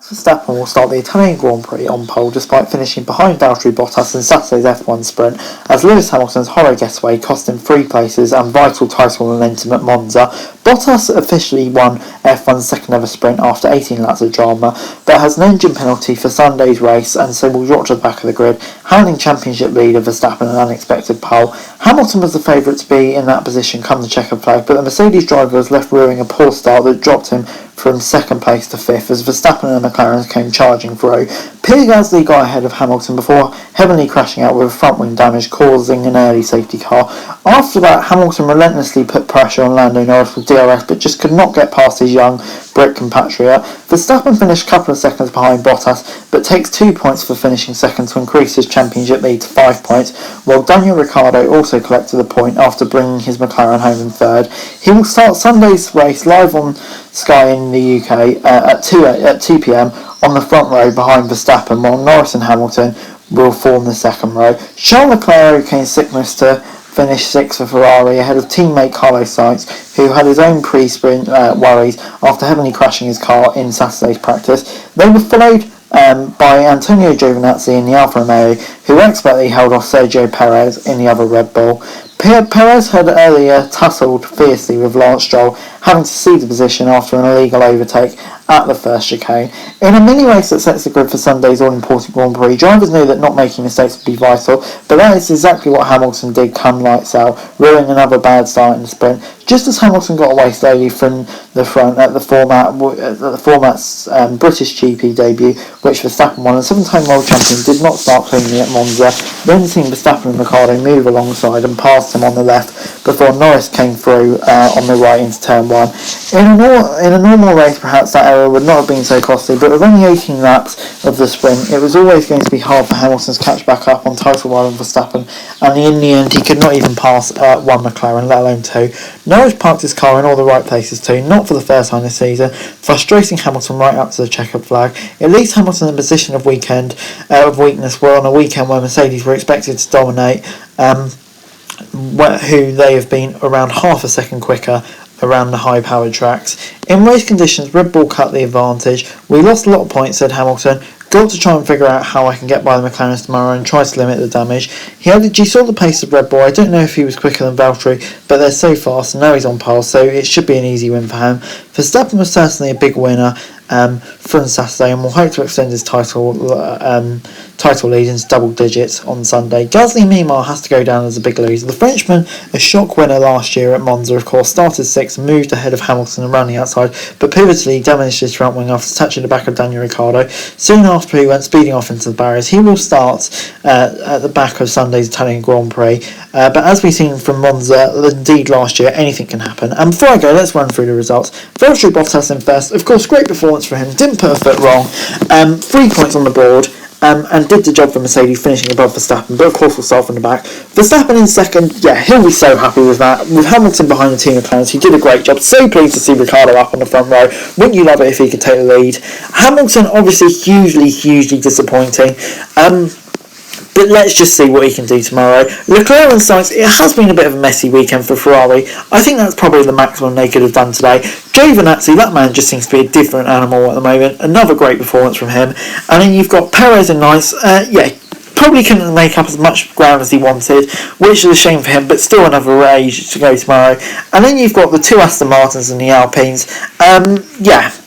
Verstappen will start the Italian Grand Prix on pole despite finishing behind Valtteri Bottas in Saturday's F1 sprint, as Lewis Hamilton's hollow getaway cost him 3 places and vital title momentum at Monza. Bottas officially won F1's second ever sprint after 18 laps of drama, but has an engine penalty for Sunday's race and so will drop to the back of the grid, handing championship leader Verstappen an unexpected pole. Hamilton was the favourite to be in that position come the checkered flag, but the Mercedes driver was left ruining a poor start that dropped him from second place to fifth as Verstappen and the McLaren came charging through. Pierre Gasly got ahead of Hamilton before heavily crashing out with front wing damage, causing an early safety car. After that, Hamilton relentlessly put pressure on Lando Norris with DRS, but just could not get past his young Brit compatriot. Verstappen finished a couple of seconds behind Bottas, but takes 2 points for finishing second to increase his championship lead to 5 points, while Daniel Ricciardo also collected a point after bringing his McLaren home in third. He will start Sunday's race live on Sky in the UK at 2 p.m. on the front row behind Verstappen, while Norris and Hamilton will form the second row. Charles Leclerc came sickness to finish 6th for Ferrari ahead of teammate Carlos Sainz, who had his own pre-sprint worries after heavily crashing his car in Saturday's practice. They were followed by Antonio Giovinazzi in the Alfa Romeo, who expertly held off Sergio Perez in the other Red Bull. Perez had earlier tussled fiercely with Lance Stroll, having to cede the position after an illegal overtake at the first chicane. In a mini race that sets the grid for Sunday's all-important Grand Prix, drivers knew that not making mistakes would be vital, but that is exactly what Hamilton did come lights out, ruining another bad start in the sprint. Just as Hamilton got away slowly from the front at the format's British GP debut, which Verstappen won, the 7-time world champion did not start cleanly at Monza, then seeing Verstappen and Ricciardo move alongside and passed him on the left before Norris came through on the right into turn 1. In a normal race, perhaps that error would not have been so costly, but with only 18 laps of the sprint, it was always going to be hard for Hamilton to catch back up on title while Verstappen, and in the end he could not even pass one McLaren, let alone two. Norris parked his car in all the right places too, not for the first time this season, frustrating Hamilton right up to the checkered flag. It leaves Hamilton in a position of weakness, where on a weekend where Mercedes were expected to dominate, who they have been around half a second quicker around the high-powered tracks. In race conditions, Red Bull cut the advantage. We lost a lot of points, said Hamilton. Got to try and figure out how I can get by the McLarens tomorrow and try to limit the damage. He added, you saw the pace of Red Bull. I don't know if he was quicker than Valtteri, but they're so fast and now he's on pole, so it should be an easy win for him. Verstappen was certainly a big winner from Saturday and will hope to extend his title lead into double digits on Sunday. Gasly, meanwhile, has to go down as a big loser. The Frenchman, a shock winner last year at Monza, of course, started 6th and moved ahead of Hamilton and around the outside, but pivotally damaged his front wing after touching the back of Daniel Ricciardo. Soon after, he went speeding off into the barriers. He will start at the back of Sunday's Italian Grand Prix, but as we've seen from Monza, indeed last year, anything can happen. And before I go, let's run through the results. Valtteri Bottas in first, of course, great performance for him, didn't put a foot wrong, 3 points on the board, and did the job for Mercedes, finishing above Verstappen, but of course we'll start from the back. Verstappen in second, yeah, he'll be so happy with that. With Hamilton behind the team of McLaren, he did a great job. So pleased to see Ricciardo up on the front row. Wouldn't you love it if he could take the lead? Hamilton, obviously hugely disappointing. But let's just see what he can do tomorrow. Leclerc and Sainz, it has been a bit of a messy weekend for Ferrari. I think that's probably the maximum they could have done today. Giovinazzi, that man just seems to be a different animal at the moment. Another great performance from him. And then you've got Perez and Nice. Probably couldn't make up as much ground as he wanted, which is a shame for him, but still another race to go tomorrow. And then you've got the 2 Aston Martins and the Alpines.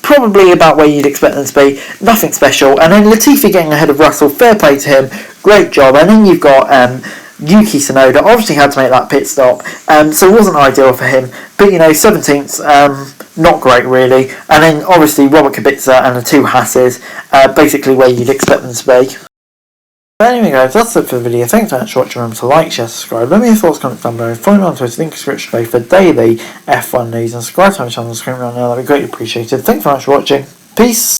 Probably about where you'd expect them to be. Nothing special. And then Latifi getting ahead of Russell. Fair play to him. Great job. And then you've got Yuki Tsunoda. Obviously had to make that pit stop. So it wasn't ideal for him. But, 17th, not great really. And then obviously Robert Kubica and the 2 Hasses. Basically where you'd expect them to be. But anyway guys, that's it for the video. Thanks very much for watching. Remember to like, share, subscribe. Let me know your thoughts, comments down below. Follow me on Twitter, link in the description below for daily F1 news. And subscribe to my channel, screen around now. That'd be greatly appreciated. Thanks very much for watching. Peace.